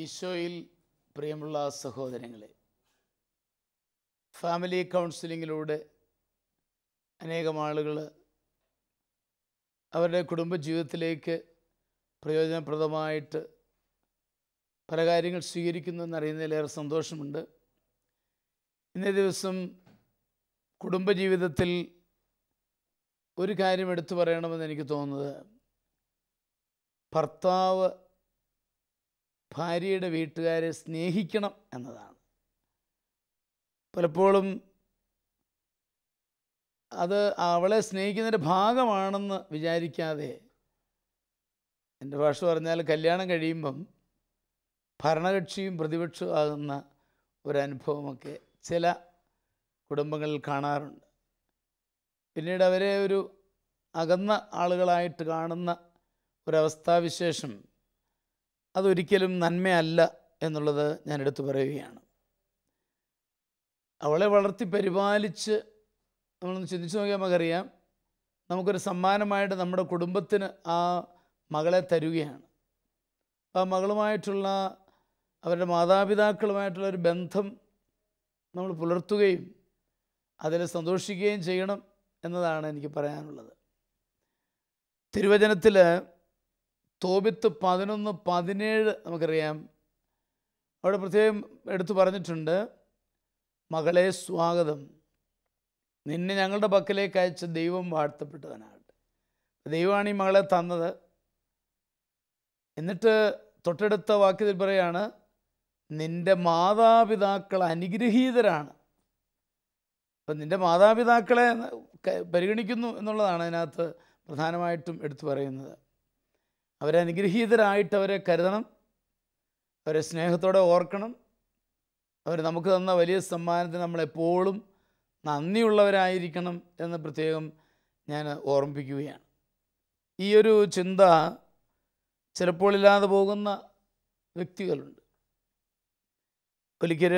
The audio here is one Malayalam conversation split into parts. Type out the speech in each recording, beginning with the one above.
ഈശോയിൽ പ്രിയമുള്ള സഹോദരങ്ങളെ, ഫാമിലി കൗൺസിലിങ്ങിലൂടെ അനേകം ആളുകൾ അവരുടെ കുടുംബജീവിതത്തിലേക്ക് പ്രയോജനപ്രദമായിട്ട് പല കാര്യങ്ങൾ സ്വീകരിക്കുന്നു എന്നറിയുന്നതിലേറെ സന്തോഷമുണ്ട്. ഇന്നേ ദിവസം കുടുംബജീവിതത്തിൽ ഒരു കാര്യം എടുത്തു പറയണമെന്ന് എനിക്ക് തോന്നുന്നത്, ഭർത്താവ് ഭാര്യയുടെ വീട്ടുകാരെ സ്നേഹിക്കണം എന്നതാണ്. പലപ്പോഴും അത് അവളെ സ്നേഹിക്കുന്നതിൻ്റെ ഭാഗമാണെന്ന് വിചാരിക്കാതെ, എൻ്റെ ഭാഷ പറഞ്ഞാൽ കല്യാണം കഴിയുമ്പം ഭരണകക്ഷിയും പ്രതിപക്ഷവും ആകുന്ന ഒരനുഭവമൊക്കെ ചില കുടുംബങ്ങളിൽ കാണാറുണ്ട്. പിന്നീട് അവരെ ഒരു അകന്ന ആളുകളായിട്ട് കാണുന്ന ഒരവസ്ഥാവിശേഷം അതൊരിക്കലും നന്മയല്ല എന്നുള്ളത് ഞാൻ എടുത്തു പറയുകയാണ്. അവളെ വളർത്തി പരിപാലിച്ച് നമ്മളൊന്ന് ചിന്തിച്ച് നോക്കിയാൽ നമുക്കറിയാം, നമുക്കൊരു സമ്മാനമായിട്ട് നമ്മുടെ കുടുംബത്തിന് ആ മകളെ തരുകയാണ്. ആ മകളുമായിട്ടുള്ള അവരുടെ മാതാപിതാക്കളുമായിട്ടുള്ളൊരു ബന്ധം നമ്മൾ പുലർത്തുകയും അതിൽ സന്തോഷിക്കുകയും ചെയ്യണം എന്നതാണ് എനിക്ക് പറയാനുള്ളത്. തിരുവചനത്തിൽ തോബിത്ത് 11:17 നമുക്കറിയാം. അവിടെ പ്രത്യേകം എടുത്തു പറഞ്ഞിട്ടുണ്ട്, മകളെ സ്വാഗതം, നിന്നെ ഞങ്ങളുടെ പക്കലേക്ക് അയച്ച ദൈവം വാഴ്ത്തപ്പെട്ടവനാകട്ടെ. ദൈവമാണ് ഈ മകളെ തന്നത്. എന്നിട്ട് തൊട്ടടുത്ത വാക്യത്തിൽ പറയാണ്, നിൻ്റെ മാതാപിതാക്കൾ അനുഗ്രഹീതരാണ്. അപ്പം നിൻ്റെ മാതാപിതാക്കളെ പരിഗണിക്കുന്നു എന്നുള്ളതാണ് അതിനകത്ത് പ്രധാനമായിട്ടും എടുത്തു പറയുന്നത്. അവരെ അനുഗ്രഹീതരായിട്ട് അവരെ കരുതണം, അവരെ സ്നേഹത്തോടെ ഓർക്കണം. അവർ നമുക്ക് തന്ന വലിയ സമ്മാനത്തിന് നമ്മളെപ്പോഴും നന്ദിയുള്ളവരായിരിക്കണം എന്ന് പ്രത്യേകം ഞാൻ ഓർമ്മിപ്പിക്കുകയാണ്. ഈ ഒരു ചിന്ത ചിലപ്പോൾ ഇല്ലാതെ പോകുന്ന വ്യക്തികളുണ്ട്. ഒരിക്കൽ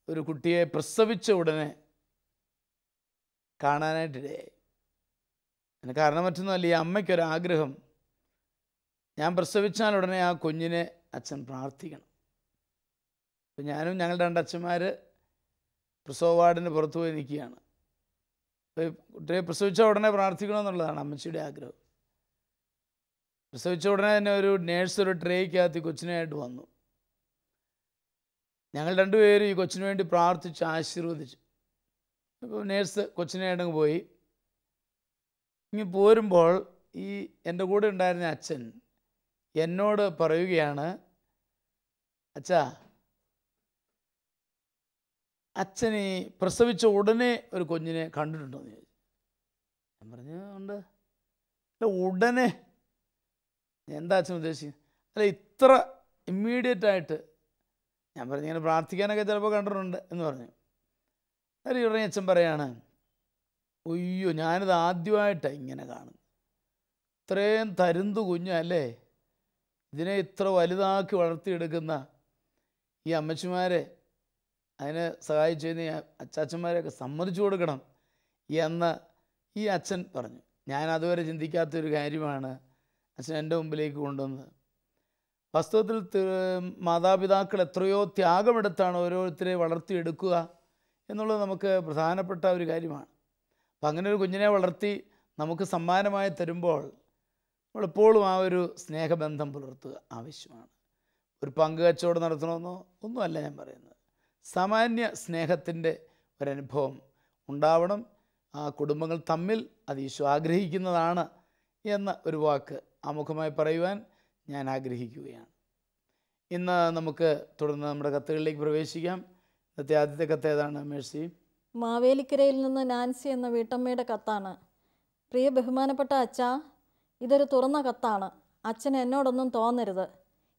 ഒരു കുട്ടിയെ പ്രസവിച്ച ഉടനെ കാണാനായിട്ടിടയായി. അതിന് കാരണം മറ്റൊന്നുമല്ല, ഈ അമ്മയ്ക്കൊരാഗ്രഹം, ഞാൻ പ്രസവിച്ചാൽ ഉടനെ ആ കുഞ്ഞിനെ അച്ഛൻ പ്രാർത്ഥിക്കണം. അപ്പം ഞാനും ഞങ്ങളുടെ 2 അച്ഛന്മാർ പ്രസവ വാർഡിന് പുറത്തു പോയി നിൽക്കുകയാണ്. അപ്പോൾ കുട്ടിയെ പ്രസവിച്ച ഉടനെ പ്രാർത്ഥിക്കണമെന്നുള്ളതാണ് അമ്മച്ചിയുടെ ആഗ്രഹം. പ്രസവിച്ച ഉടനെ തന്നെ ഒരു നേഴ്സ് ഒരു ട്രേക്കകത്ത് കൊച്ചിനായിട്ട് വന്നു. ഞങ്ങൾ 2 പേരും ഈ കൊച്ചിന് വേണ്ടി പ്രാർത്ഥിച്ച് ആശീർവദിച്ചു. അപ്പോൾ നേഴ്സ് കൊച്ചിനായിട്ടങ്ങ് പോയി. ഇങ്ങനെ പോരുമ്പോൾ ഈ എൻ്റെ കൂടെ ഉണ്ടായിരുന്ന അച്ഛൻ എന്നോട് പറയുകയാണ്, അച്ഛാ, അച്ഛൻ ഈ പ്രസവിച്ച ഉടനെ ഒരു കുഞ്ഞിനെ കണ്ടിട്ടുണ്ടോ എന്ന് ചോദിച്ചു. ഞാൻ പറഞ്ഞു ഉണ്ട്. അല്ല, ഉടനെ എന്താ അച്ഛൻ ഉദ്ദേശിക്കുന്നത്? അല്ല, ഇത്ര ഇമ്മീഡിയറ്റായിട്ട്. ഞാൻ പറഞ്ഞു, ഇങ്ങനെ പ്രാർത്ഥിക്കാനൊക്കെ ചിലപ്പോൾ കണ്ടിട്ടുണ്ട് എന്ന് പറഞ്ഞു. അല്ല, ഉടനെ അച്ഛൻ പറയാണ്, അയ്യോ, ഞാനിത് ആദ്യമായിട്ടാണ് ഇങ്ങനെ കാണുന്നത്. ഇത്രയും തരുന്തു കുഞ്ഞല്ലേ, ഇതിനെ ഇത്ര വലുതാക്കി വളർത്തിയെടുക്കുന്ന ഈ അമ്മച്ചിമാരെ, അതിനെ സഹായിച്ചതിന് അച്ചാച്ചന്മാരെയൊക്കെ സമ്മതിച്ചു കൊടുക്കണം എന്ന് ഈ അച്ഛൻ പറഞ്ഞു. ഞാൻ അതുവരെ ചിന്തിക്കാത്തൊരു കാര്യമാണ് അച്ഛൻ എൻ്റെ മുമ്പിലേക്ക് കൊണ്ടുവന്നത്. വാസ്തവത്തിൽ മാതാപിതാക്കൾ എത്രയോ ത്യാഗമെടുത്താണ് ഓരോരുത്തരെ വളർത്തിയെടുക്കുക എന്നുള്ളത് നമുക്ക് പ്രധാനപ്പെട്ട ഒരു കാര്യമാണ്. അപ്പം അങ്ങനെ ഒരു കുഞ്ഞിനെ വളർത്തി നമുക്ക് സമ്മാനമായി തരുമ്പോൾ നമ്മളെപ്പോഴും ആ ഒരു സ്നേഹബന്ധം പുലർത്തുക ആവശ്യമാണ്. ഒരു പങ്ക് കച്ചവടം നടത്തണമെന്നോ ഒന്നുമല്ല ഞാൻ പറയുന്നത്. സാമാന്യ സ്നേഹത്തിൻ്റെ ഒരനുഭവം ഉണ്ടാവണം. ആ കുടുംബങ്ങൾ തമ്മിൽ അത് ഈശോ ആഗ്രഹിക്കുന്നതാണ് എന്ന ഒരു വാക്ക് ആമുഖമായി പറയുവാൻ ഞാൻ ആഗ്രഹിക്കുകയാണ്. ഇന്ന് നമുക്ക് തുടർന്ന് നമ്മുടെ കത്തുകളിലേക്ക് പ്രവേശിക്കാം. ഇന്നത്തെ ആദ്യത്തെ കത്ത് ഏതാണ് മേഴ്സി? മാവേലിക്കരയിൽ നിന്ന് നാൻസി എന്ന വീട്ടമ്മയുടെ കത്താണ്. പ്രിയ ബഹുമാനപ്പെട്ട അച്ഛാ, ഇതൊരു തുറന്ന കത്താണ്. അച്ഛൻ എന്നോടൊന്നും തോന്നരുത്.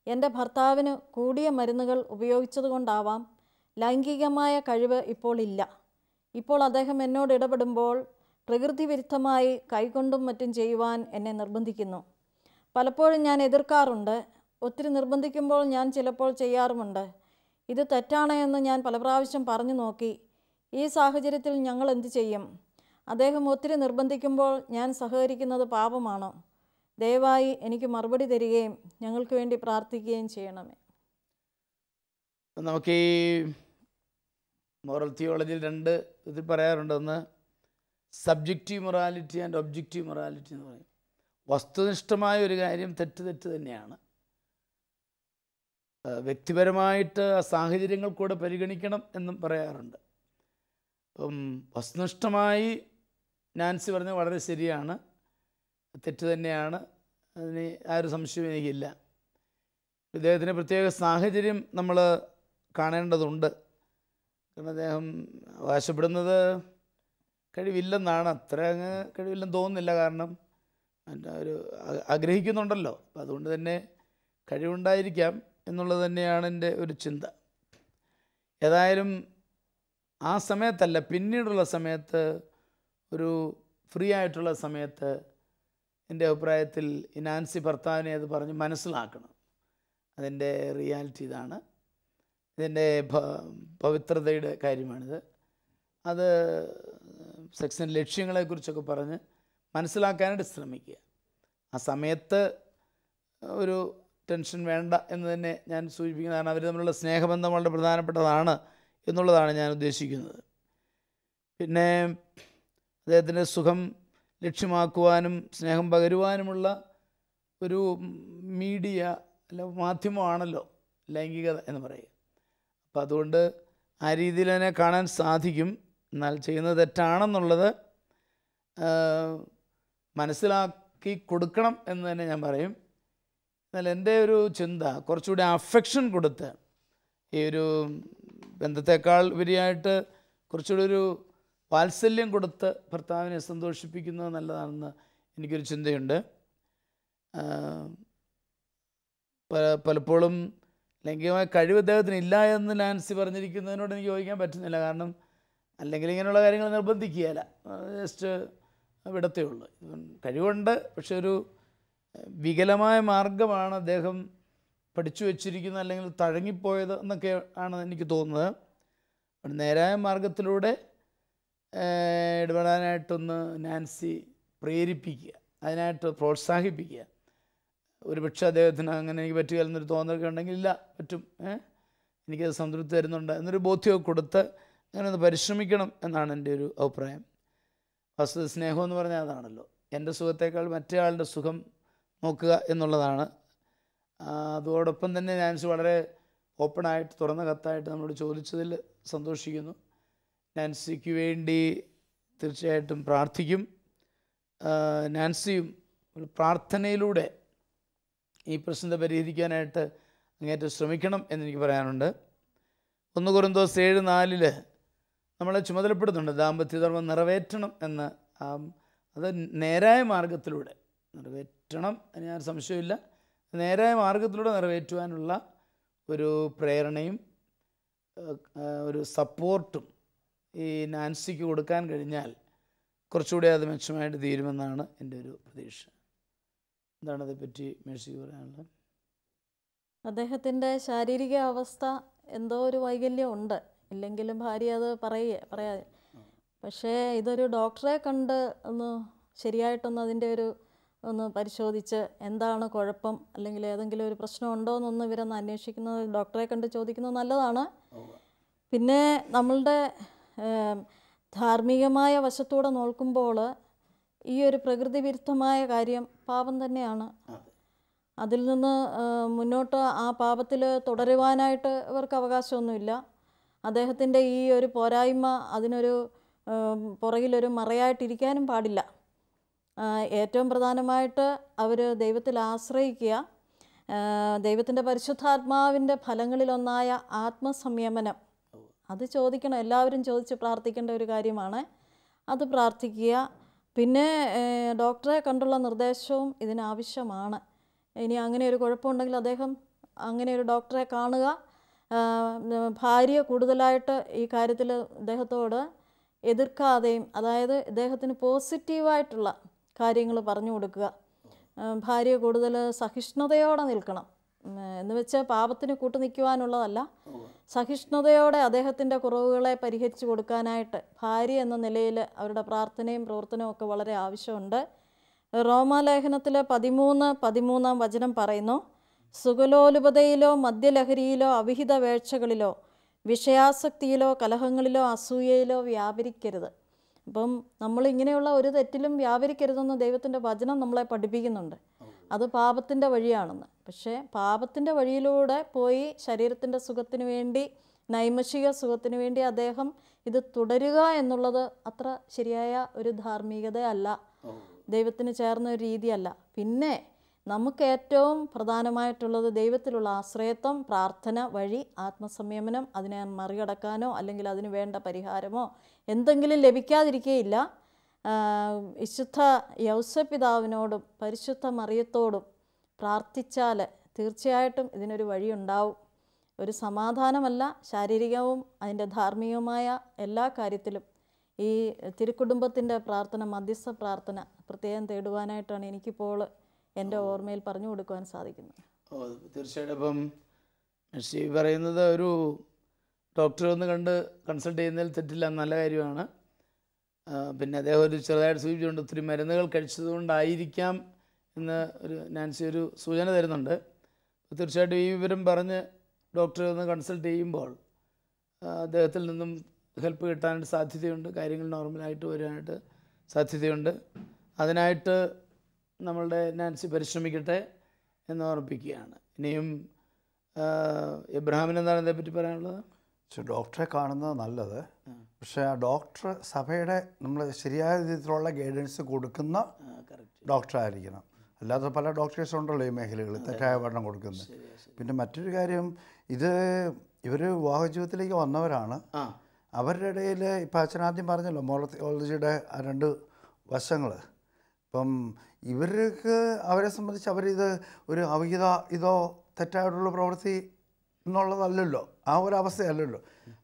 എൻ്റെ ഭർത്താവിന് കൂടിയ മരുന്നുകൾ ഉപയോഗിച്ചതുകൊണ്ടാവാം ലൈംഗികമായ കഴിവ് ഇപ്പോൾ ഇല്ല. ഇപ്പോൾ അദ്ദേഹം എന്നോട് ഇടപെടുമ്പോൾ പ്രകൃതി വിരുദ്ധമായി കൈകൊണ്ടും മറ്റും ചെയ്യുവാൻ എന്നെ നിർബന്ധിക്കുന്നു. പലപ്പോഴും ഞാൻ എതിർക്കാറുണ്ട്. ഒത്തിരി നിർബന്ധിക്കുമ്പോൾ ഞാൻ ചിലപ്പോൾ ചെയ്യാറുമുണ്ട്. ഇത് തെറ്റാണ് എന്ന് ഞാൻ പല പ്രാവശ്യം പറഞ്ഞു നോക്കി. ഈ സാഹചര്യത്തിൽ ഞങ്ങൾ എന്തു ചെയ്യും? അദ്ദേഹം ഒത്തിരി നിർബന്ധിക്കുമ്പോൾ ഞാൻ സഹകരിക്കുന്നത് പാപമാണോ? ദയവായി എനിക്ക് മറുപടി തരികയും ഞങ്ങൾക്ക് വേണ്ടി പ്രാർത്ഥിക്കുകയും ചെയ്യണമേ. നമുക്ക് ഈ മോറൽ തിയോളജിയിൽ 2 ഇതിൽ പറയാറുണ്ട്. ഒന്ന് subjective morality and objective morality എന്ന് പറയും. വസ്തുനിഷ്ഠമായ ഒരു കാര്യം തെറ്റ് തന്നെയാണ്. വ്യക്തിപരമായിട്ട് ആ സാഹചര്യങ്ങൾ കൂടെ പരിഗണിക്കണം എന്നും പറയാറുണ്ട്. അപ്പം വസ്തുനിഷ്ഠമായി നാൻസി പറഞ്ഞത് വളരെ ശരിയാണ്, തെറ്റ് തന്നെയാണ്, അതിന് ആ ഒരു സംശയം എനിക്കില്ല. ഇദ്ദേഹത്തിൻ്റെ പ്രത്യേക സാഹചര്യം നമ്മൾ കാണേണ്ടതുണ്ട്. കാരണം അദ്ദേഹം അവകാശപ്പെടുന്നത് കഴിവില്ലെന്നാണ്. അത്ര അങ്ങ് കഴിവില്ലെന്ന് തോന്നുന്നില്ല. കാരണം ഒരു ആഗ്രഹിക്കുന്നുണ്ടല്ലോ, അപ്പം അതുകൊണ്ട് തന്നെ കഴിവുണ്ടായിരിക്കാം എന്നുള്ളത് തന്നെയാണ് എൻ്റെ ഒരു ചിന്ത. ഏതായാലും ആ സമയത്തല്ല, പിന്നീടുള്ള സമയത്ത്, ഒരു ഫ്രീ ആയിട്ടുള്ള സമയത്ത് എൻ്റെ അഭിപ്രായത്തിൽ ഈ നാൻസി ഭർത്താവിനെ അത് പറഞ്ഞ് മനസ്സിലാക്കണം. അതിൻ്റെ റിയാലിറ്റി ഇതാണ്, ഇതിൻ്റെ പവിത്രതയുടെ കാര്യമാണിത്. അത് സെക്സിൻ്റെ ലക്ഷ്യങ്ങളെക്കുറിച്ചൊക്കെ പറഞ്ഞ് മനസ്സിലാക്കാനായിട്ട് ശ്രമിക്കുക. ആ സമയത്ത് ഒരു ടെൻഷൻ വേണ്ട എന്ന് തന്നെ ഞാൻ സൂചിപ്പിക്കുന്നത്. കാരണം അവർ തമ്മിലുള്ള സ്നേഹബന്ധം വളരെ പ്രധാനപ്പെട്ടതാണ് എന്നുള്ളതാണ് ഞാൻ ഉദ്ദേശിക്കുന്നത്. പിന്നെ അദ്ദേഹത്തിൻ്റെ സുഖം ലക്ഷ്യമാക്കുവാനും സ്നേഹം പകരുവാനുമുള്ള ഒരു മീഡിയ അല്ല മാധ്യമമാണല്ലോ ലൈംഗികത എന്ന് പറയുക. അപ്പം അതുകൊണ്ട് ആ രീതിയിൽ തന്നെ കാണാൻ സാധിക്കും. എന്നാൽ ചെയ്യുന്നത് തെറ്റാണെന്നുള്ളത് മനസ്സിലാക്കി കൊടുക്കണം എന്ന് തന്നെ ഞാൻ പറയും. എന്നാൽ എൻ്റെ ഒരു ചിന്ത കുറച്ചുകൂടി അഫെക്ഷൻ കൊടുത്ത്, ഈ ഒരു ബന്ധത്തെക്കാൾ ഉപരിയായിട്ട് കുറച്ചുകൂടി ഒരു വാത്സല്യം കൊടുത്ത് ഭർത്താവിനെ സന്തോഷിപ്പിക്കുന്നത് നല്ലതാണെന്ന് എനിക്കൊരു ചിന്തയുണ്ട്. പലപ്പോഴും ലൈംഗികമായ കഴിവ് അദ്ദേഹത്തിന് ഇല്ല എന്ന് നാൻസി പറഞ്ഞിരിക്കുന്നതിനോട് എനിക്ക് യോജിക്കാൻ പറ്റുന്നില്ല. കാരണം അല്ലെങ്കിൽ ഇങ്ങനെയുള്ള കാര്യങ്ങൾ നിർബന്ധിക്കുകയല്ല, ജസ്റ്റ് വിടത്തേ ഉള്ളൂ. കഴിവുണ്ട്, പക്ഷെ ഒരു വികലമായ മാർഗമാണ് അദ്ദേഹം പഠിച്ചു വച്ചിരിക്കുന്നത്, അല്ലെങ്കിൽ തഴങ്ങിപ്പോയത് എന്നൊക്കെ ആണ് എനിക്ക് തോന്നുന്നത്. നേരായ മാർഗത്തിലൂടെ ഇടപെടാനായിട്ടൊന്ന് നാൻസി പ്രേരിപ്പിക്കുക, അതിനായിട്ട് പ്രോത്സാഹിപ്പിക്കുക. ഒരു പക്ഷേ അദ്ദേഹത്തിന് അങ്ങനെ എനിക്ക് പറ്റുക എന്നൊരു തോന്നലൊക്കെ ഉണ്ടെങ്കിൽ ഇല്ല, പറ്റും, എനിക്കത് സംതൃപ്തി തരുന്നുണ്ട് എന്നൊരു ബോധ്യമൊക്കെ കൊടുത്ത് അങ്ങനെ ഒന്ന് പരിശ്രമിക്കണം എന്നാണ് എൻ്റെ ഒരു അഭിപ്രായം. വസ്തു സ്നേഹം എന്ന് പറഞ്ഞാൽ അതാണല്ലോ, എൻ്റെ സുഖത്തേക്കാൾ മറ്റേ ആളുടെ സുഖം നോക്കുക എന്നുള്ളതാണ്. അതോടൊപ്പം തന്നെ നാൻസി വളരെ ഓപ്പണായിട്ട് തുറന്ന കത്തായിട്ട് നമ്മളോട് ചോദിച്ചതിൽ സന്തോഷിക്കുന്നു. നാൻസിക്ക് വേണ്ടി തീർച്ചയായിട്ടും പ്രാർത്ഥിക്കും. നാൻസിയും ഒരു പ്രാർത്ഥനയിലൂടെ ഈ പ്രശ്നത്തെ പരിഹരിക്കാനായിട്ട് അങ്ങേറ്റം ശ്രമിക്കണം എന്നെനിക്ക് പറയാനുണ്ട്. 1 കൊരിന്തോസ് 7:4 നമ്മളെ ചുമതലപ്പെടുന്നുണ്ട് ദാമ്പത്യധർമ്മം നിറവേറ്റണം എന്ന്. അത് നേരായ മാർഗത്തിലൂടെ നിറവേറ്റണം, അതിന് ഞാൻ സംശയമില്ല. നേരായ മാർഗത്തിലൂടെ നിറവേറ്റുവാനുള്ള ഒരു പ്രേരണയും ഒരു സപ്പോർട്ടും ഈ നാൻസിക്ക് കൊടുക്കാൻ കഴിഞ്ഞാൽ കുറച്ചുകൂടി അത് മെച്ചമായിട്ട് തീരുമെന്നാണ് എൻ്റെ ഒരു പ്രതീക്ഷ. എന്താണ് അതേപ്പറ്റി മേഴ്സിക്ക് പറയാനുള്ളത്? അദ്ദേഹത്തിൻ്റെ ശാരീരിക അവസ്ഥ എന്തോ ഒരു വൈകല്യം ഉണ്ട്, ഇല്ലെങ്കിലും ഭാര്യ അത് പറയാതെ. പക്ഷേ ഇതൊരു ഡോക്ടറെ കണ്ട് ഒന്ന് ശരിയായിട്ടൊന്ന് അതിൻ്റെ ഒന്ന് പരിശോധിച്ച് എന്താണ് കുഴപ്പം, അല്ലെങ്കിൽ ഏതെങ്കിലും ഒരു പ്രശ്നം ഉണ്ടോ എന്നൊന്ന് ഇവരൊന്ന് അന്വേഷിക്കുന്നത്, ഡോക്ടറെ കണ്ട് ചോദിക്കുന്നത് നല്ലതാണ്. പിന്നെ നമ്മളുടെ ധാർമ്മികമായ വശത്തൂടെ നോക്കുമ്പോൾ ഈ ഒരു പ്രകൃതി വിരുദ്ധമായ കാര്യം പാപം തന്നെയാണ്. അതിൽ നിന്ന് മുന്നോട്ട് ആ പാപത്തിൽ തുടരുവാനായിട്ട് ഇവർക്ക് അവകാശമൊന്നുമില്ല. അദ്ദേഹത്തിൻ്റെ ഈ ഒരു പോരായ്മ അതിനൊരു പുറകിലൊരു മറയായിട്ടിരിക്കാനും പാടില്ല. ഏറ്റവും പ്രധാനമായിട്ട് അവർ ദൈവത്തിൽ ആശ്രയിക്കുക. ദൈവത്തിൻ്റെ പരിശുദ്ധാത്മാവിൻ്റെ ഫലങ്ങളിലൊന്നായ ആത്മസംയമനം, അത് ചോദിക്കണം, എല്ലാവരും ചോദിച്ച് പ്രാർത്ഥിക്കേണ്ട ഒരു കാര്യമാണ്. അത് പ്രാർത്ഥിക്കുക. പിന്നെ ഡോക്ടറെ കണ്ടുള്ള നിർദ്ദേശവും ഇതിനാവശ്യമാണ്. ഇനി അങ്ങനെ ഒരു കുഴപ്പമുണ്ടെങ്കിൽ അദ്ദേഹം അങ്ങനെ ഒരു ഡോക്ടറെ കാണുക. ഭാര്യ കൂടുതലായിട്ട് ഈ കാര്യത്തിൽ ഇദ്ദേഹത്തോട് എതിർക്കാതെയും, അതായത് ഇദ്ദേഹത്തിന് പോസിറ്റീവായിട്ടുള്ള കാര്യങ്ങൾ പറഞ്ഞു കൊടുക്കുക. ഭാര്യ കൂടുതൽ സഹിഷ്ണുതയോടെ നിൽക്കണം. എന്ന് വെച്ച് പാപത്തിന് കൂട്ടു നിൽക്കുവാനുള്ളതല്ല, സഹിഷ്ണുതയോടെ അദ്ദേഹത്തിൻ്റെ കുറവുകളെ പരിഹരിച്ചു കൊടുക്കാനായിട്ട് ഭാര്യ എന്ന നിലയിൽ അവരുടെ പ്രാർത്ഥനയും പ്രവർത്തനവും ഒക്കെ വളരെ ആവശ്യമുണ്ട്. റോമാലേഖനത്തിൽ 13:13 പറയുന്നു, സുഖലോലുപതയിലോ മദ്യലഹരിയിലോ അവിഹിത വേഴ്ചകളിലോ വിഷയാസക്തിയിലോ കലഹങ്ങളിലോ അസൂയയിലോ വ്യാപരിക്കരുത്. അപ്പം നമ്മളിങ്ങനെയുള്ള ഒരു തെറ്റിലും വ്യാപരിക്കരുതെന്ന് ദൈവത്തിൻ്റെ വചനം നമ്മളെ പഠിപ്പിക്കുന്നുണ്ട്. അത് പാപത്തിൻ്റെ വഴിയാണെന്ന്. പക്ഷേ പാപത്തിൻ്റെ വഴിയിലൂടെ പോയി ശരീരത്തിൻ്റെ സുഖത്തിന് വേണ്ടി, നൈമിഷിക സുഖത്തിന് വേണ്ടി അദ്ദേഹം ഇത് തുടരുക എന്നുള്ളത് അത്ര ശരിയായ ഒരു ധാർമ്മികത അല്ല, ദൈവത്തിന് ചേർന്ന ഒരു രീതിയല്ല. പിന്നെ നമുക്ക് ഏറ്റവും പ്രധാനമായിട്ടുള്ളത് ദൈവത്തിലുള്ള ആശ്രയത്വം, പ്രാർത്ഥന വഴി ആത്മസംയമനം, അതിനെ മറികടക്കാനോ അല്ലെങ്കിൽ അതിന് വേണ്ട പരിഹാരമോ എന്തെങ്കിലും ലഭിക്കാതിരിക്കുകയില്ല. വിശുദ്ധ യൗസപിതാവിനോടും പരിശുദ്ധ മറിയത്തോടും പ്രാർത്ഥിച്ചാൽ തീർച്ചയായിട്ടും ഇതിനൊരു വഴിയുണ്ടാവും. ഒരു സമാധാനമല്ല, ശാരീരികവും അതിൻ്റെ ധാർമ്മികവുമായ എല്ലാ കാര്യത്തിലും ഈ തിരുക്കുടുംബത്തിൻ്റെ പ്രാർത്ഥന, മധ്യസ്ഥ പ്രാർത്ഥന പ്രത്യേകം തേടുവാനായിട്ടാണ് എനിക്കിപ്പോൾ എൻ്റെ ഓർമ്മയിൽ പറഞ്ഞു കൊടുക്കുവാൻ സാധിക്കുന്നത്. തീർച്ചയായിട്ടും. അപ്പം മെസ്സി പറയുന്നത് ഒരു ഡോക്ടറെ ഒന്ന് കണ്ട് കൺസൾട്ട് ചെയ്യുന്നതിൽ തെറ്റില്ല, നല്ല കാര്യമാണ്. പിന്നെ അദ്ദേഹം ഒരു ചെറുതായിട്ട് സൂചിപ്പിച്ചുകൊണ്ട് ഒത്തിരി മരുന്നുകൾ കഴിച്ചതുകൊണ്ടായിരിക്കാം എന്ന് നാൻസി ഒരു സൂചന തരുന്നുണ്ട്. തീർച്ചയായിട്ടും ഈ വിവരം പറഞ്ഞ് ഡോക്ടറെ ഒന്ന് കൺസൾട്ട് ചെയ്യുമ്പോൾ അദ്ദേഹത്തിൽ നിന്നും ഹെൽപ്പ് കിട്ടാനായിട്ട് സാധ്യതയുണ്ട്, കാര്യങ്ങൾ നോർമലായിട്ട് വരാനായിട്ട് സാധ്യതയുണ്ട്. അതിനായിട്ട് നമ്മളുടെ നാൻസി പരിശ്രമിക്കട്ടെ എന്ന് ഓർമ്മിപ്പിക്കുകയാണ്. ഇനിയും എബ്രഹാമിന് എന്താണ് അതേപ്പറ്റി പറയാനുള്ളത്? ഡോക്ടറെ കാണുന്നത് നല്ലത്. പക്ഷേ ആ ഡോക്ടർ സഭയുടെ നമ്മൾ ശരിയായ രീതിയിലുള്ള ഗൈഡൻസ് കൊടുക്കുന്ന ഡോക്ടറായിരിക്കണം. അല്ലാതെ പല ഡോക്ടേഴ്സ് ഉണ്ടല്ലോ ഈ മേഖലകളിൽ തെറ്റായ പഠനം കൊടുക്കുന്നത്. പിന്നെ മറ്റൊരു കാര്യം, ഇവർ വിവാഹ ജീവിതത്തിലേക്ക് വന്നവരാണ്. അവരുടെ ഇടയിൽ ഇപ്പം അച്ഛനാദ്യം പറഞ്ഞല്ലോ മോറോളജിയുടെ ആ 2 വശങ്ങൾ. ഇപ്പം ഇവർക്ക് അവരെ സംബന്ധിച്ച് അവരിത് ഒരു അവിഹിത ഇതോ തെറ്റായിട്ടുള്ള പ്രവൃത്തി എന്നുള്ളതല്ലല്ലോ, ആ ഒരവസ്ഥയല്ലല്ലോ.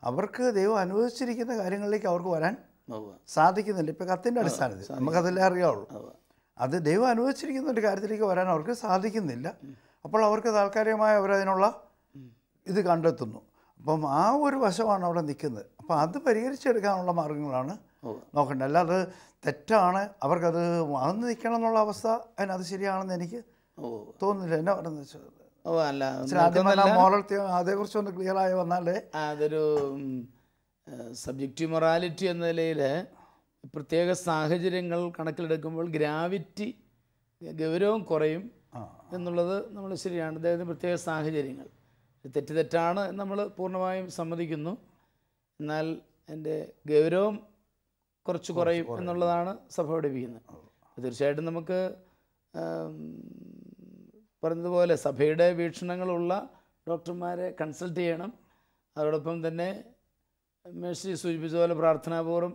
അവർക്ക് ദൈവം അനുവദിച്ചിരിക്കുന്ന കാര്യങ്ങളിലേക്ക് അവർക്ക് വരാൻ സാധിക്കുന്നില്ല. ഇപ്പം കത്തിൻ്റെ അടിസ്ഥാനത്തിൽ നമുക്കതെല്ലാം അറിയാവുള്ളൂ. അത് ദൈവം അനുവദിച്ചിരിക്കുന്ന ഒരു കാര്യത്തിലേക്ക് വരാൻ അവർക്ക് സാധിക്കുന്നില്ല. അപ്പോൾ അവർക്ക് താൽക്കാലികമായി അവരതിനുള്ള ഇത് കണ്ടെത്തുന്നു. അപ്പം ആ ഒരു വശമാണ് അവിടെ നിൽക്കുന്നത്. അപ്പം അത് പരിഹരിച്ചെടുക്കാനുള്ള മാർഗങ്ങളാണ് നോക്കേണ്ടത്. അല്ലാതെ തെറ്റാണ് അവർക്കത് വന്ന് നിൽക്കണം എന്നുള്ള അവസ്ഥ അതിനത് ശരിയാണെന്ന് എനിക്ക് തോന്നുന്നില്ല. എന്നാ പറയുന്നത് വെച്ചാൽ അതേക്കുറിച്ച് ഒന്ന് ക്ലിയർ ആയി വന്നാലേ. അതൊരു സബ്ജക്റ്റീവ് മൊറാലിറ്റി എന്ന നിലയിൽ പ്രത്യേക സാഹചര്യങ്ങൾ കണക്കിലെടുക്കുമ്പോൾ ഗൗരവം കുറയും എന്നുള്ളത് നമ്മൾ ശരിയാണ്. അദ്ദേഹത്തിന് പ്രത്യേക സാഹചര്യങ്ങൾ തെറ്റാണ് നമ്മൾ പൂർണ്ണമായും സമ്മതിക്കുന്നു. എന്നാൽ എൻ്റെ ഗൗരവം കുറച്ച് കുറയും എന്നുള്ളതാണ് സഭ പഠിപ്പിക്കുന്നത്. തീർച്ചയായിട്ടും നമുക്ക് പറഞ്ഞതുപോലെ സഭയുടെ വീക്ഷണങ്ങളുള്ള ഡോക്ടർമാരെ കൺസൾട്ട് ചെയ്യണം. അതോടൊപ്പം തന്നെ മേഴ്സി സൂചിപ്പിച്ചതുപോലെ പ്രാർത്ഥനാപൂർവ്വം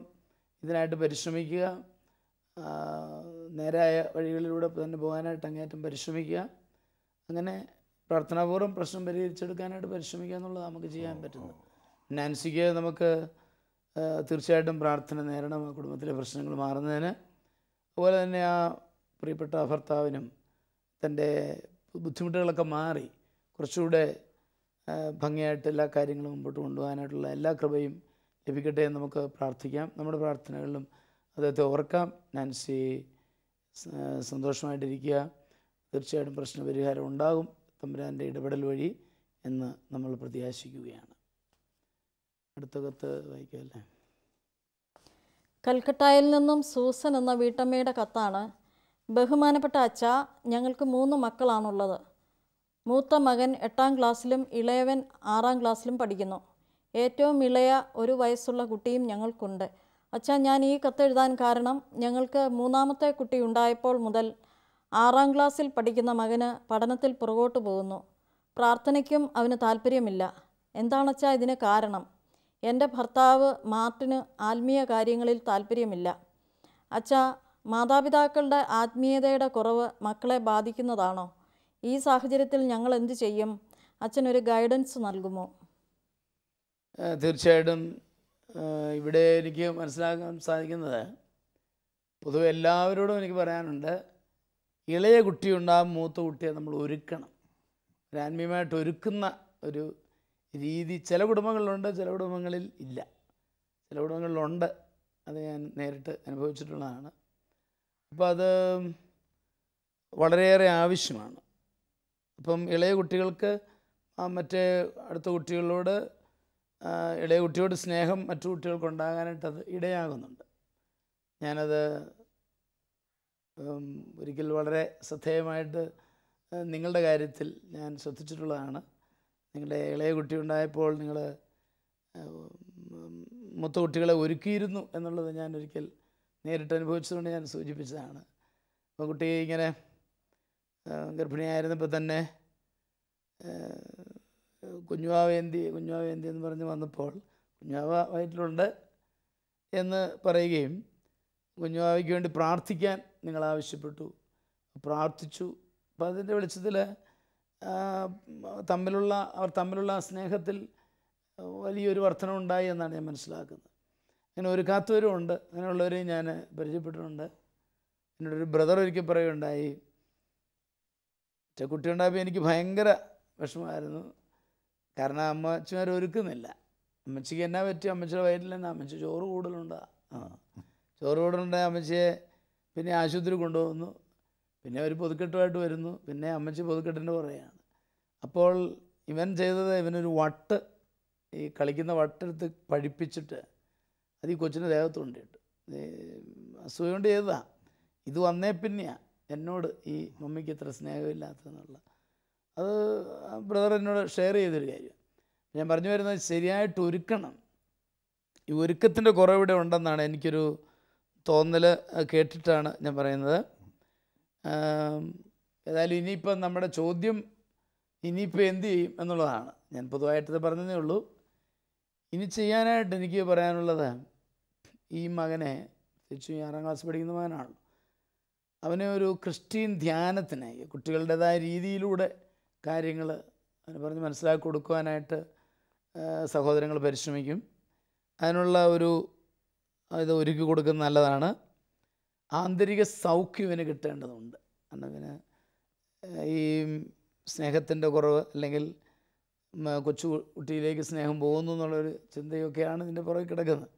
ഇതിനായിട്ട് പരിശ്രമിക്കുക. നേരായ വഴികളിലൂടെ തന്നെ പോകാനായിട്ട് അങ്ങേയറ്റം പരിശ്രമിക്കുക. അങ്ങനെ പ്രാർത്ഥനാപൂർവ്വം പ്രശ്നം പരിഹരിച്ചെടുക്കാനായിട്ട് പരിശ്രമിക്കുക എന്നുള്ളത് നമുക്ക് ചെയ്യാൻ പറ്റുന്നത്. നാൻസിക്ക് നമുക്ക് തീർച്ചയായിട്ടും പ്രാർത്ഥന നേരണം, ആ കുടുംബത്തിലെ പ്രശ്നങ്ങൾ മാറുന്നതിന്. അതുപോലെ തന്നെ ആ പ്രിയപ്പെട്ട ഭർത്താവിനും തൻ്റെ ബുദ്ധിമുട്ടുകളൊക്കെ മാറി കുറച്ചുകൂടെ ഭംഗിയായിട്ട് എല്ലാ കാര്യങ്ങളും മുമ്പോട്ട് കൊണ്ടുപോകാനായിട്ടുള്ള എല്ലാ കൃപയും ലഭിക്കട്ടെ എന്ന് നമുക്ക് പ്രാർത്ഥിക്കാം. നമ്മുടെ പ്രാർത്ഥനകളിലും അദ്ദേഹത്തെ ഓർക്കാം. നാൻസി സന്തോഷമായിട്ടിരിക്കുക. തീർച്ചയായിട്ടും പ്രശ്നപരിഹാരം ഉണ്ടാകും തമ്പുരാൻ്റെ ഇടപെടൽ വഴി എന്ന് നമ്മൾ പ്രത്യാശിക്കുകയാണ്. അടുത്ത കത്ത് വായിക്കാമല്ലേ? കൽക്കട്ടയിൽ നിന്നും സൂസൻ എന്ന വീട്ടമ്മയുടെ കത്താണ്. ബഹുമാനപ്പെട്ട അച്ഛ, ഞങ്ങൾക്ക് 3 മക്കളാണുള്ളത്. മൂത്ത മകൻ 8ാം ക്ലാസ്സിലും ഇളയവൻ 6ാം ക്ലാസ്സിലും പഠിക്കുന്നു. ഏറ്റവും ഇളയ 1 വയസ്സുള്ള കുട്ടിയും ഞങ്ങൾക്കുണ്ട്. അച്ഛാ, ഞാൻ ഈ കത്തെഴുതാൻ കാരണം ഞങ്ങൾക്ക് 3ാമത്തെ കുട്ടി ഉണ്ടായപ്പോൾ മുതൽ 6ാം ക്ലാസ്സിൽ പഠിക്കുന്ന മകന് പഠനത്തിൽ പുറകോട്ട് പോകുന്നു. പ്രാർത്ഥനയ്ക്കും അവന് താല്പര്യമില്ല. എന്താണച്ചാ ഇതിന് കാരണം? എൻ്റെ ഭർത്താവ് മാർട്ടിന് ആത്മീയ കാര്യങ്ങളിൽ താല്പര്യമില്ല. അച്ഛാ, മാതാപിതാക്കളുടെ ആത്മീയതയുടെ കുറവ് മക്കളെ ബാധിക്കുന്നതാണോ? ഈ സാഹചര്യത്തിൽ ഞങ്ങൾ എന്തു ചെയ്യും? അച്ഛനൊരു ഗൈഡൻസ് നൽകുമോ? തീർച്ചയായിട്ടും ഇവിടെ എനിക്ക് മനസ്സിലാക്കാൻ സാധിക്കുന്നത്, പൊതുവെ എല്ലാവരോടും എനിക്ക് പറയാനുണ്ട്, ഇളയ കുട്ടിയുണ്ടാകും, മൂത്ത കുട്ടിയെ നമ്മൾ ഒരുക്കണം. ആത്മീയമായിട്ട് ഒരുക്കുന്ന ഒരു രീതി ചില കുടുംബങ്ങളിലുണ്ട്, ചില കുടുംബങ്ങളിൽ ഇല്ല. ചില കുടുംബങ്ങളിലുണ്ട്, അത് ഞാൻ നേരിട്ട് അനുഭവിച്ചിട്ടുള്ളതാണ്. അപ്പോൾ അത് വളരെയേറെ ആവശ്യമാണ്. അപ്പം ഇളയ കുട്ടികൾക്ക് മറ്റേ അടുത്ത കുട്ടികളോട് ഇളയ കുട്ടിയോട് സ്നേഹം മറ്റു കുട്ടികൾക്ക് ഉണ്ടാകാനായിട്ടത് ഇടയാകുന്നുണ്ട്. ഞാനത് ഒരിക്കൽ വളരെ ശ്രദ്ധേയമായിട്ട് നിങ്ങളുടെ കാര്യത്തിൽ ഞാൻ ശ്രദ്ധിച്ചിട്ടുള്ളതാണ്. നിങ്ങളുടെ ഇളയ കുട്ടി ഉണ്ടായപ്പോൾ നിങ്ങൾ മൂത്ത കുട്ടികളെ ഒരുക്കിയിരുന്നു എന്നുള്ളത് ഞാൻ ഒരിക്കൽ നേരിട്ട് അനുഭവിച്ചതുകൊണ്ട് ഞാൻ സൂചിപ്പിച്ചതാണ്. അപ്പോൾ കുട്ടി ഇങ്ങനെ ഗർഭിണിയായിരുന്നപ്പോൾ തന്നെ കുഞ്ഞുവാവേന്തി എന്ന് പറഞ്ഞ് വന്നപ്പോൾ കുഞ്ഞുവാവ വയറ്റിലുണ്ട് എന്ന് പറയുകയും കുഞ്ഞുവാവയ്ക്ക് വേണ്ടി പ്രാർത്ഥിക്കാൻ നിങ്ങൾ ആവശ്യപ്പെട്ടു. പ്രാർത്ഥിച്ചു. അപ്പോൾ അതിൻ്റെ വെളിച്ചത്തിൽ അവർ തമ്മിലുള്ള സ്നേഹത്തിൽ വലിയൊരു വർധനമുണ്ടായി എന്നാണ് ഞാൻ മനസ്സിലാക്കുന്നത്. അങ്ങനെ ഒരുക്കാത്തവരും ഉണ്ട്, അങ്ങനെയുള്ളവരെയും ഞാൻ പരിചയപ്പെട്ടിട്ടുണ്ട്. എന്നോടൊരു ബ്രദർ ഒരിക്കൽ പറയുകയുണ്ടായി, കുട്ടി ഉണ്ടായപ്പോൾ എനിക്ക് ഭയങ്കര വിഷമമായിരുന്നു. കാരണം അമ്മച്ചിമാർ ഒരുക്കുന്നില്ല. അമ്മച്ചിക്ക് എന്നാ പറ്റി, അമ്മച്ചിയുടെ വയറ്റിൽ തന്നെ അമ്മച്ചി ചോറ് കൂടുതലുണ്ടായി അമ്മച്ചിയെ പിന്നെ ആശുപത്രി കൊണ്ടുപോകുന്നു, പിന്നെ ഒരു പൊതുക്കെട്ടുമായിട്ട് വരുന്നു, പിന്നെ അമ്മച്ചി പൊതുക്കെട്ടിൻ്റെ പുറകെയാണ്. അപ്പോൾ ഇവൻ ചെയ്തത്, ഇവനൊരു വട്ട്, ഈ കളിക്കുന്ന വട്ടെടുത്ത് പഴിപ്പിച്ചിട്ട് അത് ഈ കൊച്ചിൻ്റെ ദേഹത്ത് കൊണ്ടിട്ട് അസൂയ കൊണ്ട് ചെയ്തതാണ്. ഇത് വന്നേ പിന്നെയാണ് എന്നോട് ഈ മമ്മിക്ക് ഇത്ര സ്നേഹമില്ലാത്തതെന്നുള്ള അത് ബ്രദർ എന്നോട് ഷെയർ ചെയ്തൊരു കാര്യം. ഞാൻ പറഞ്ഞു വരുന്നത് ശരിയായിട്ട് ഒരുക്കണം. ഈ ഒരുക്കത്തിൻ്റെ കുറവിവിടെ ഉണ്ടെന്നാണ് എനിക്കൊരു തോന്നൽ കേട്ടിട്ടാണ് ഞാൻ പറയുന്നത്. ഏതായാലും ഇനിയിപ്പം നമ്മുടെ ചോദ്യം ഇനിയിപ്പോൾ എന്ത് ചെയ്യും എന്നുള്ളതാണ്. ഞാൻ പൊതുവായിട്ട് പറഞ്ഞതേ ഉള്ളൂ. ഇനി ചെയ്യാനായിട്ട് എനിക്ക് പറയാനുള്ളത്, ഈ മകനെ തിരിച്ചു 6ാം ക്ലാസ് പഠിക്കുന്ന മകനാണ്, അവനെ ഒരു ക്രിസ്ത്യൻ ധ്യാനത്തിനായി കുട്ടികളുടേതായ രീതിയിലൂടെ കാര്യങ്ങൾ അവന് പറഞ്ഞ് മനസ്സിലാക്കി കൊടുക്കുവാനായിട്ട് സഹോദരങ്ങൾ പരിശ്രമിക്കും. അതിനുള്ള ഇത് ഒരുക്കി കൊടുക്കുന്നത് നല്ലതാണ്. ആന്തരിക സൗഖ്യം ഇവന് കിട്ടേണ്ടതുണ്ട്. കാരണം ഇവന് ഈ സ്നേഹത്തിൻ്റെ കുറവ് അല്ലെങ്കിൽ കൊച്ചു കുട്ടിയിലേക്ക് സ്നേഹം പോകുന്നു എന്നുള്ളൊരു ചിന്തയൊക്കെയാണ് ഇതിൻ്റെ പുറകെ കിടക്കുന്നത്.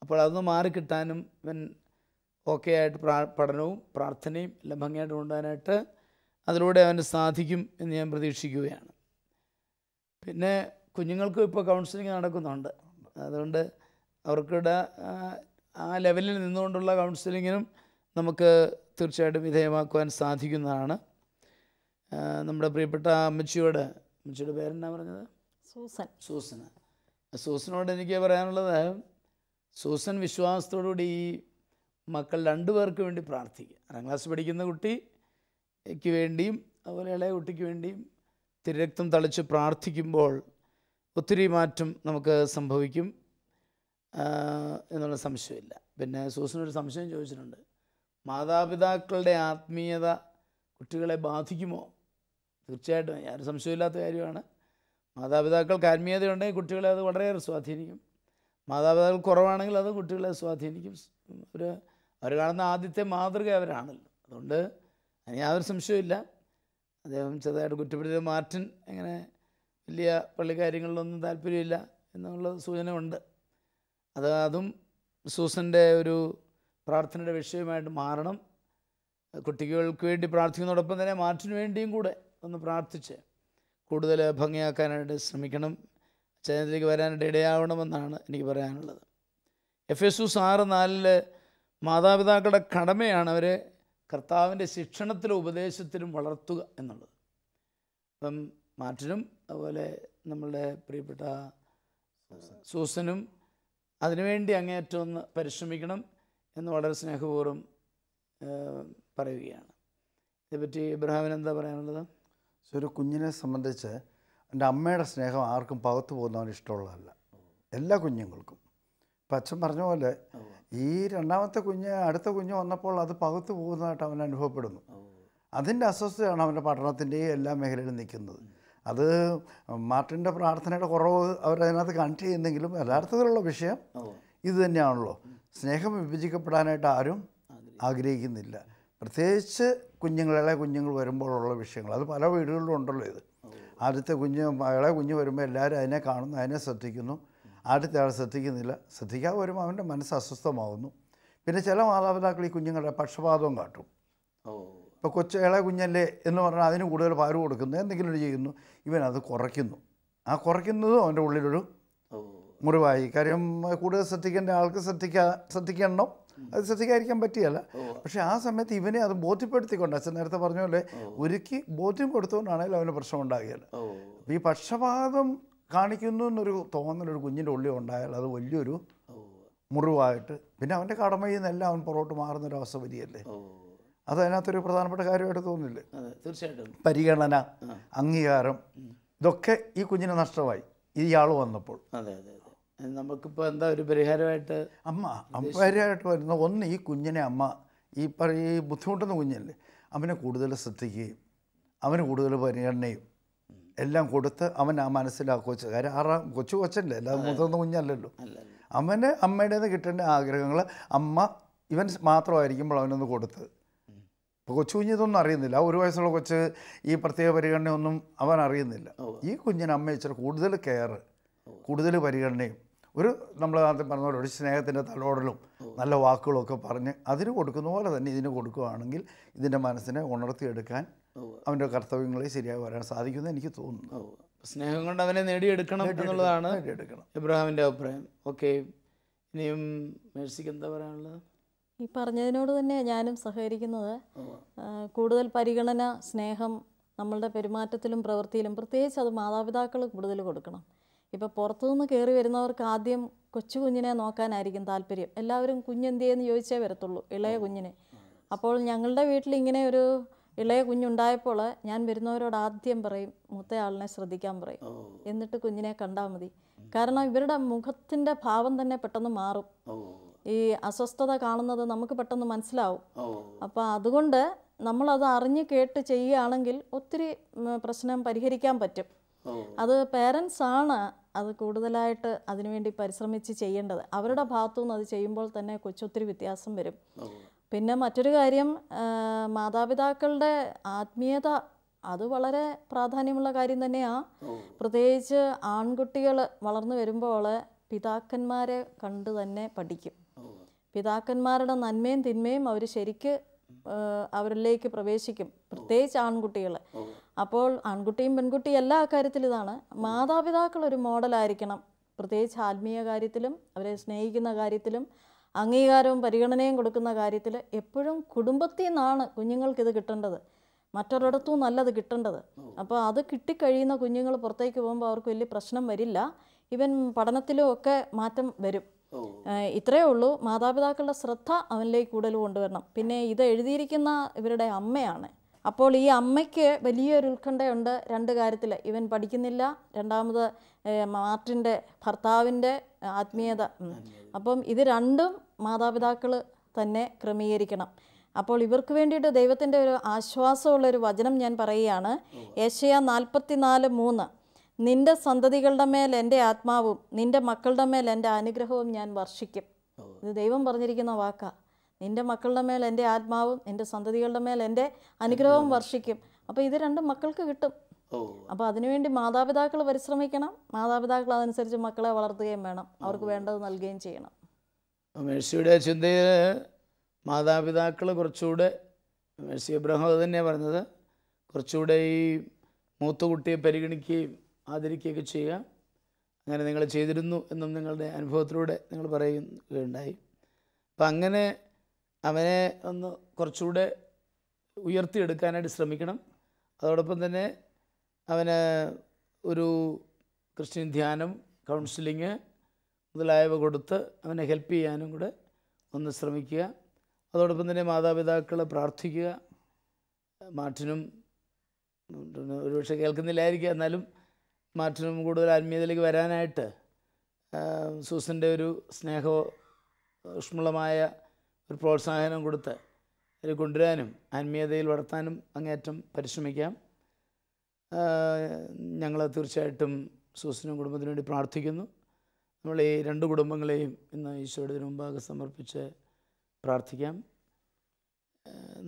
അപ്പോൾ അതൊന്ന് മാറിക്കിട്ടാനും ഇവൻ ഓക്കെ ആയിട്ട് പഠനവും പ്രാർത്ഥനയും എല്ലാം ഭംഗിയായിട്ട് കൊണ്ടുപോകാനായിട്ട് അതിലൂടെ അവന് സാധിക്കും എന്ന് ഞാൻ പ്രതീക്ഷിക്കുകയാണ്. പിന്നെ കുഞ്ഞുങ്ങൾക്കും ഇപ്പോൾ കൗൺസിലിംഗ് നടക്കുന്നുണ്ട്. അതുകൊണ്ട് അവർക്കിടെ ആ ലെവലിൽ നിന്നുകൊണ്ടുള്ള കൗൺസിലിങ്ങിനും നമുക്ക് തീർച്ചയായിട്ടും വിധേയമാക്കുവാൻ സാധിക്കുന്നതാണ്. നമ്മുടെ പ്രിയപ്പെട്ട അമ്മച്ചിയുടെ പേരെന്നാ പറഞ്ഞത്? സൂസനോട് എനിക്ക് പറയാനുള്ളത്, സൂസൻ വിശ്വാസത്തോടുകൂടി ഈ മക്കൾ 2 പേർക്ക് വേണ്ടി പ്രാർത്ഥിക്കുക. 6ാം ക്ലാസ് പഠിക്കുന്ന കുട്ടിക്ക് വേണ്ടിയും അതുപോലെ ഇളയ കുട്ടിക്ക് വേണ്ടിയും തിരുരക്തം തളിച്ച് പ്രാർത്ഥിക്കുമ്പോൾ ഒത്തിരി മാറ്റം നമുക്ക് സംഭവിക്കും എന്നുള്ള സംശയമില്ല. പിന്നെ സൂസനൊരു സംശയം ചോദിച്ചിട്ടുണ്ട്, മാതാപിതാക്കളുടെ ആത്മീയത കുട്ടികളെ ബാധിക്കുമോ? തീർച്ചയായിട്ടും, യാതൊരു സംശയമില്ലാത്ത കാര്യമാണ്. മാതാപിതാക്കൾക്ക് ആത്മീയതയുണ്ടെങ്കിൽ കുട്ടികളെ അത് വളരെയേറെ സ്വാധീനിക്കും. മാതാപിതാക്കൾ കുറവാണെങ്കിൽ അത് കുട്ടികളെ സ്വാധീനിക്കും. അവർ കാണുന്ന ആദ്യത്തെ മാതൃക അവരാണല്ലോ. അതുകൊണ്ട് അതിന് യാതൊരു സംശയമില്ല. അദ്ദേഹം ചെറുതായിട്ട് കുറ്റപ്പെടുത്തിയ മാർട്ടിൻ അങ്ങനെ വലിയ പള്ളിക്കാര്യങ്ങളിലൊന്നും താല്പര്യമില്ല എന്നുള്ള സൂചന ഉണ്ട്. അതും സൂസൻ്റെ ഒരു പ്രാർത്ഥനയുടെ വിഷയമായിട്ട് മാറണം. കുട്ടികൾക്ക് വേണ്ടി പ്രാർത്ഥിക്കുന്നതോടൊപ്പം തന്നെ മാർട്ടിന് വേണ്ടിയും കൂടെ ഒന്ന് പ്രാർത്ഥിച്ച് കൂടുതൽ ഭംഗിയാക്കാനായിട്ട് ശ്രമിക്കണം. ചരിത്രത്തിലേക്ക് വരാനായിട്ട് ഇടയാവണമെന്നാണ് എനിക്ക് പറയാനുള്ളത്. എഫെസൂസ് 6:4 മാതാപിതാക്കളുടെ കടമയാണ് അവരെ കർത്താവിൻ്റെ ശിക്ഷണത്തിലും ഉപദേശത്തിലും വളർത്തുക എന്നുള്ളത്. അപ്പം മാർട്ടിനും അതുപോലെ നമ്മളുടെ പ്രിയപ്പെട്ട സൂസനും അതിനുവേണ്ടി അങ്ങേയറ്റം ഒന്ന് പരിശ്രമിക്കണം എന്ന് വളരെ സ്നേഹപൂർവ്വം പറയുകയാണ്. ഇതേപ്പറ്റി ഇബ്രാഹിമിന് എന്താ പറയാനുള്ളത്? ഒരു കുഞ്ഞിനെ സംബന്ധിച്ച് എൻ്റെ അമ്മയുടെ സ്നേഹം ആർക്കും പകത്തു പോകുന്നവന് ഇഷ്ടമുള്ളതല്ല, എല്ലാ കുഞ്ഞുങ്ങൾക്കും. ഇപ്പം അച്ഛൻ പറഞ്ഞ പോലെ ഈ 2ാമത്തെ കുഞ്ഞ് അടുത്ത കുഞ്ഞ് വന്നപ്പോൾ അത് പകത്തു പോകുന്നതായിട്ട് അവൻ അനുഭവപ്പെടുന്നു. അതിൻ്റെ അസ്വസ്ഥതയാണ് അവൻ്റെ പഠനത്തിൻ്റെയും എല്ലാ മേഖലയിലും നിൽക്കുന്നത്. അത് മാർട്ടിൻ്റെ പ്രാർത്ഥനയുടെ കുറവ് അവരതിനകത്ത് കണക്ട് ചെയ്യുന്നെങ്കിലും യഥാർത്ഥത്തിലുള്ള വിഷയം ഇത് തന്നെയാണല്ലോ. സ്നേഹം വിഭജിക്കപ്പെടാനായിട്ട് ആരും ആഗ്രഹിക്കുന്നില്ല. പ്രത്യേകിച്ച് ഇളയ കുഞ്ഞുങ്ങൾ വരുമ്പോഴുള്ള വിഷയങ്ങൾ അത് പല വീടുകളിലും ഉണ്ടല്ലോ. ഇത് ആദ്യത്തെ ഇളയ കുഞ്ഞ് വരുമ്പോൾ എല്ലാവരും അതിനെ കാണുന്നു, അതിനെ ശ്രദ്ധിക്കുന്നു. ആദ്യത്തെ ആൾ ശ്രദ്ധിക്കുന്നില്ല. ശ്രദ്ധിക്കാതെ വരുമ്പോൾ അവൻ്റെ മനസ്സ് അസ്വസ്ഥമാകുന്നു. പിന്നെ ചില മാതാപിതാക്കൾ ഈ കുഞ്ഞുങ്ങളുടെ പക്ഷപാതവും കാട്ടും. ഇപ്പോൾ ഇളയ കുഞ്ഞല്ലേ എന്ന് പറഞ്ഞാൽ അതിന് കൂടുതൽ പാല് കൊടുക്കുന്നു, എന്തെങ്കിലും ചെയ്യുന്നു, ഇവൻ അത് കുറയ്ക്കുന്നു. ആ കുറയ്ക്കുന്നതും അവൻ്റെ ഉള്ളിലൊരു മുറിവായി. കാര്യം കൂടുതൽ ശ്രദ്ധിക്കേണ്ട ആൾക്ക് ശ്രദ്ധിക്കണം, അത് ശ്രദ്ധിക്കാതിരിക്കാൻ പറ്റിയല്ല. പക്ഷേ ആ സമയത്ത് ഇവനെ അത് ബോധ്യപ്പെടുത്തിക്കൊണ്ട്, അച്ഛൻ നേരത്തെ പറഞ്ഞ പോലെ ഒരുക്കി ബോധ്യം കൊടുത്തുകൊണ്ടാണെങ്കിലും അവന് പ്രശ്നം ഉണ്ടാകുകയില്ല. അപ്പോൾ ഈ പക്ഷപാതം കാണിക്കുന്നു എന്നൊരു തോന്നലൊരു കുഞ്ഞിൻ്റെ ഉള്ളിൽ ഉണ്ടായാൽ അത് വലിയൊരു മുറിവായിട്ട് പിന്നെ അവൻ്റെ കടമയിൽ നിന്നെല്ലാം അവൻ പുറകോട്ട് മാറുന്നൊരവസ്ഥ വരികയല്ലേ. അത് അതിനകത്തൊരു പ്രധാനപ്പെട്ട കാര്യമായിട്ട് തോന്നില്ലേ? തീർച്ചയായിട്ടും. പരിഗണന, അംഗീകാരം, ഇതൊക്കെ ഈ കുഞ്ഞിന് നഷ്ടമായി ഇയാൾ വന്നപ്പോൾ. അതെ അതെ അതെ. നമുക്കിപ്പോൾ എന്താ ഒരു പരിഹാരമായിട്ട് പരിഹാരമായിട്ട് വരുന്ന ഒന്ന്, ഈ കുഞ്ഞിനെ അമ്മ ഈ ബുദ്ധിമുട്ടുന്ന കുഞ്ഞല്ലേ, അവനെ കൂടുതൽ ശ്രദ്ധിക്കുകയും അവന് കൂടുതൽ പരിഗണനയും എല്ലാം കൊടുത്ത് അവൻ ആ മനസ്സിലാക്കുക. കാര്യം കൊച്ചല്ലേ, അല്ലാതെ മുതിർന്ന കുഞ്ഞല്ലല്ലോ. അവന് അമ്മയുടെ നിന്ന് കിട്ടേണ്ട ആഗ്രഹങ്ങൾ അമ്മ ഇവൻ മാത്രമായിരിക്കുമ്പോൾ അവനൊന്ന് കൊടുത്ത്. ഇപ്പോൾ കൊച്ചു കുഞ്ഞിതൊന്നും അറിയുന്നില്ല. 1 വയസ്സുള്ള കൊച്ച് ഈ പ്രത്യേക പരിഗണനയൊന്നും അവൻ അറിയുന്നില്ല. ഈ കുഞ്ഞിന് അമ്മ ഇച്ചിരി കൂടുതൽ കെയർ, കൂടുതൽ പരിഗണനയും നമ്മൾ ആദ്യം പറഞ്ഞ പോലെ ഒരു സ്നേഹത്തിൻ്റെ തലോടലും നല്ല വാക്കുകളൊക്കെ പറഞ്ഞ് അതിന് കൊടുക്കുന്ന പോലെ തന്നെ ഇതിന് കൊടുക്കുകയാണെങ്കിൽ ഇതിൻ്റെ മനസ്സിനെ ഉണർത്തിയെടുക്കാൻ അവൻ്റെ കർത്തവ്യങ്ങളിൽ ശരിയായി വരാൻ സാധിക്കുമെന്ന് എനിക്ക് തോന്നുന്നു. സ്നേഹം കൊണ്ട് അവനെ നേടിയെടുക്കണം എന്നുള്ളതാണ് ഇബ്രാഹിമിൻ്റെ അഭിപ്രായം. ഓക്കെ, ഇനിയും മേഴ്സിക്ക് എന്താ പറയാനുള്ളത്? ഈ പറഞ്ഞതിനോട് തന്നെ ഞാനും സഹകരിക്കുന്നത്. കൂടുതൽ പരിഗണന, സ്നേഹം നമ്മളുടെ പെരുമാറ്റത്തിലും പ്രവൃത്തിയിലും, പ്രത്യേകിച്ച് അത് മാതാപിതാക്കൾ കൂടുതൽ കൊടുക്കണം. ഇപ്പോൾ പുറത്തുനിന്ന് കയറി വരുന്നവർക്ക് ആദ്യം കൊച്ചു കുഞ്ഞിനെ നോക്കാനായിരിക്കും താല്പര്യം. എല്ലാവരും കുഞ്ഞെന്തിയെന്ന് ചോദിച്ചേ വരത്തുള്ളൂ, ഇളയ കുഞ്ഞിനെ. അപ്പോൾ ഞങ്ങളുടെ വീട്ടിൽ ഇങ്ങനെ ഒരു ഇളയ കുഞ്ഞുണ്ടായപ്പോൾ ഞാൻ വരുന്നവരോട് ആദ്യം പറയും, മൂത്തയാളിനെ ശ്രദ്ധിക്കാൻ പറയും, എന്നിട്ട് കുഞ്ഞിനെ കണ്ടാൽ മതി. കാരണം ഇവരുടെ മുഖത്തിൻ്റെ ഭാവം തന്നെ പെട്ടെന്ന് മാറും. ഈ അസ്വസ്ഥത കാണുന്നത് നമുക്ക് പെട്ടെന്ന് മനസ്സിലാവും. അപ്പോൾ അതുകൊണ്ട് നമ്മളത് അറിഞ്ഞ് കേട്ട് ചെയ്യുകയാണെങ്കിൽ ഒത്തിരി പ്രശ്നം പരിഹരിക്കാൻ പറ്റും. അത് പേരൻസാണ് അത് കൂടുതലായിട്ട് അതിനുവേണ്ടി പരിശ്രമിച്ച് ചെയ്യേണ്ടത്. അവരുടെ ഭാഗത്തുനിന്ന് അത് ചെയ്യുമ്പോൾ തന്നെ കൊച്ചൊത്തിരി വ്യത്യാസം വരും. പിന്നെ മറ്റൊരു കാര്യം, മാതാപിതാക്കളുടെ ആത്മീയത അത് വളരെ പ്രാധാന്യമുള്ള കാര്യം തന്നെയാണ്. പ്രത്യേകിച്ച് ആൺകുട്ടികൾ വളർന്നു വരുമ്പോൾ പിതാക്കന്മാരെ കണ്ട് തന്നെ പഠിക്കും. പിതാക്കന്മാരുടെ നന്മയും തിന്മയും അവർ ശരിക്ക് അവരിലേക്ക് പ്രവേശിക്കും, പ്രത്യേകിച്ച് ആൺകുട്ടികൾ. അപ്പോൾ ആൺകുട്ടിയും പെൺകുട്ടിയും എല്ലാ കാര്യത്തിലും ഇതാണ്. മാതാപിതാക്കൾ ഒരു മോഡലായിരിക്കണം, പ്രത്യേകിച്ച് ആത്മീയ കാര്യത്തിലും അവരെ സ്നേഹിക്കുന്ന കാര്യത്തിലും അംഗീകാരവും പരിഗണനയും കൊടുക്കുന്ന കാര്യത്തിൽ. എപ്പോഴും കുടുംബത്തിൽ നിന്നാണ് കുഞ്ഞുങ്ങൾക്കിത് കിട്ടേണ്ടത്, മറ്റൊരിടത്തും നല്ലത് കിട്ടേണ്ടത്. അപ്പോൾ അത് കിട്ടിക്കഴിയുന്ന കുഞ്ഞുങ്ങൾ പുറത്തേക്ക് പോകുമ്പോൾ അവർക്ക് വലിയ പ്രശ്നം വരില്ല. ഇവൻ പഠനത്തിലും ഒക്കെ മാറ്റം വരും. ഇത്രയേ ഉള്ളൂ, മാതാപിതാക്കളുടെ ശ്രദ്ധ അവനിലേക്ക് കൂടുതൽ കൊണ്ടുവരണം. പിന്നെ ഇത് എഴുതിയിരിക്കുന്ന ഇവരുടെ അമ്മയാണ്. അപ്പോൾ ഈ അമ്മയ്ക്ക് വലിയൊരു ഉത്കണ്ഠയുണ്ട് 2 കാര്യത്തിൽ. ഇവൻ പഠിക്കുന്നില്ല, രണ്ടാമത് മാർട്ടിൻ്റെ ഭർത്താവിൻ്റെ ആത്മീയത. അപ്പം ഇത് രണ്ടും മാതാപിതാക്കൾ തന്നെ ക്രമീകരിക്കണം. അപ്പോൾ ഇവർക്ക് വേണ്ടിയിട്ട് ദൈവത്തിൻ്റെ ഒരു ആശ്വാസമുള്ളൊരു വചനം ഞാൻ പറയുകയാണ്. യെശയ്യാ 44:3. നിന്റെ സന്തതികളുടെ മേൽ എൻ്റെ ആത്മാവും നിന്റെ മക്കളുടെ മേൽ എൻ്റെ അനുഗ്രഹവും ഞാൻ വർഷിക്കും. ഇത് ദൈവം പറഞ്ഞിരിക്കുന്ന വാക്കാണ്. നിന്റെ മക്കളുടെ മേൽ എൻ്റെ ആത്മാവും നിന്റെ സന്തതികളുടെ മേൽ എൻ്റെ അനുഗ്രഹവും വർഷിക്കും. അപ്പോൾ ഇത് രണ്ടും മക്കൾക്ക് കിട്ടും. അപ്പോൾ അതിനുവേണ്ടി മാതാപിതാക്കൾ പരിശ്രമിക്കണം. മാതാപിതാക്കൾ അതനുസരിച്ച് മക്കളെ വളർത്തുകയും വേണം, അവർക്ക് വേണ്ടത് നൽകുകയും ചെയ്യണം. മേഴ്സിയുടെ ചിന്തയിൽ മാതാപിതാക്കൾ കുറച്ചുകൂടെ, മേഴ്സി എബ്രഹാം അത് തന്നെയാണ് പറഞ്ഞത്, കുറച്ചുകൂടെ ഈ മൂത്തുകുട്ടിയെ പരിഗണിക്കുകയും ആദരിക്കുകയൊക്കെ ചെയ്യുക. അങ്ങനെ നിങ്ങൾ ചെയ്തിരുന്നു എന്നും നിങ്ങളുടെ അനുഭവത്തിലൂടെ നിങ്ങൾ പറയുകയുണ്ടായി. അപ്പം അങ്ങനെ അവനെ ഒന്ന് കുറച്ചുകൂടെ ഉയർത്തിയെടുക്കാനായിട്ട് ശ്രമിക്കണം. അതോടൊപ്പം തന്നെ അവന് ഒരു ക്രിസ്ത്യൻ ധ്യാനം, കൗൺസിലിങ് മുതലായവ കൊടുത്ത് അവനെ ഹെൽപ്പ് ചെയ്യാനും കൂടെ ഒന്ന് ശ്രമിക്കുക. അതോടൊപ്പം തന്നെ മാതാപിതാക്കൾ പ്രാർത്ഥിക്കുക. മാർട്ടിനും ഒരുപക്ഷെ കേൾക്കുന്നില്ലായിരിക്കുക, എന്നാലും മാർട്ടിനും കൂടുതൽ ആത്മീയതയിലേക്ക് വരാനായിട്ട് സൂസൻ്റെ ഒരു സ്നേഹോഷ്മളമായ ഒരു പ്രോത്സാഹനം കൊടുത്ത് അതിൽ കൊണ്ടുവരാനും ആത്മീയതയിൽ വളർത്താനും അങ്ങേയറ്റം പരിശ്രമിക്കാം. ഞങ്ങൾ തീർച്ചയായിട്ടും സൂസനും കുടുംബത്തിനു വേണ്ടി പ്രാർത്ഥിക്കുന്നു. നമ്മൾ ഈ 2 കുടുംബങ്ങളെയും ഇന്ന് ഈശോയുടെ മുമ്പാകെ സമർപ്പിച്ച് പ്രാർത്ഥിക്കാം.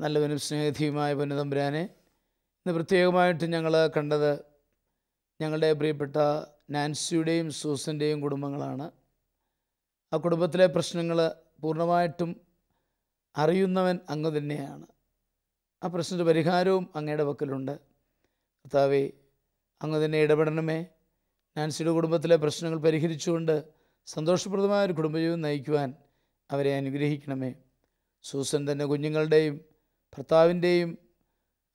നല്ലവനും സ്നേഹധിയുമായ പൊന്നുതമ്പുരാനെ, ഇന്ന് പ്രത്യേകമായിട്ട് ഞങ്ങൾ കണ്ടത് ഞങ്ങളുടെ പ്രിയപ്പെട്ട നാൻസിയുടെയും സൂസൻ്റെയും കുടുംബങ്ങളാണ്. ആ കുടുംബത്തിലെ പ്രശ്നങ്ങൾ പൂർണ്ണമായിട്ടും അറിയുന്നവൻ അങ്ങ് തന്നെയാണ്. ആ പ്രശ്നത്തിൻ്റെ പരിഹാരവും അങ്ങയുടെ പക്കലുണ്ട്. കർത്താവേ, അങ്ങ് തന്നെ ഇടപെടണമേ. നാൻസിയുടെ കുടുംബത്തിലെ പ്രശ്നങ്ങൾ പരിഹരിച്ചുകൊണ്ട് സന്തോഷപ്രദമായ ഒരു കുടുംബജീവിതം നയിക്കുവാൻ അവരെ അനുഗ്രഹിക്കണമേ. സൂസൻ തന്നെ കുഞ്ഞുങ്ങളുടെയും ഭർത്താവിൻ്റെയും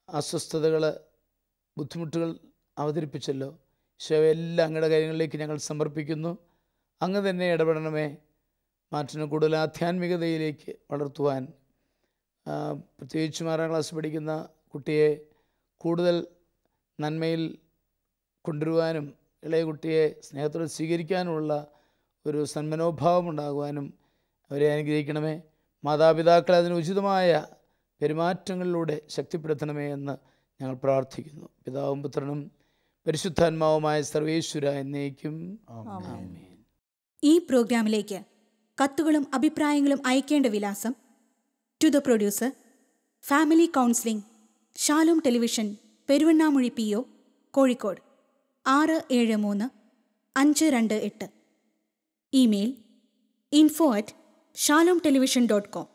അസ്വസ്ഥതകൾ, ബുദ്ധിമുട്ടുകൾ അവതരിപ്പിച്ചല്ലോ. എല്ലാം അങ്ങയുടെ കാര്യങ്ങളിലേക്ക് ഞങ്ങൾ സമർപ്പിക്കുന്നു. അങ്ങ് തന്നെ ഇടപെടണമേ. മാറ്റിന് കൂടുതൽ ആധ്യാത്മികതയിലേക്ക് വളർത്തുവാൻ, പ്രത്യേകിച്ചും 6ാം ക്ലാസ് പഠിക്കുന്ന കുട്ടിയെ കൂടുതൽ നന്മയിൽ കൊണ്ടുവരുവാനും ഇളയ കുട്ടിയെ സ്നേഹത്തോടെ സ്വീകരിക്കാനുമുള്ള ഒരു സന്മനോഭാവം ഉണ്ടാകുവാനും അവരെ അനുഗ്രഹിക്കണമേ. മാതാപിതാക്കളെ അതിന് ഉചിതമായ പെരുമാറ്റങ്ങളിലൂടെ ശക്തിപ്പെടുത്തണമേ എന്ന് ഞങ്ങൾ പ്രാർത്ഥിക്കുന്നു. പിതാവും പുത്രനും പരിശുദ്ധാത്മാവുമായ സർവേശ്വര എന്നേക്കും ആമേൻ. ഈ പ്രോഗ്രാമിലേക്ക് കത്തുകളും അഭിപ്രായങ്ങളും അയക്കേണ്ട വിലാസം: to the producer, family counselling, Shalom television, Peruvannamuzhi PO, Kozhikode 673528. Email info@shalomtelevision.com.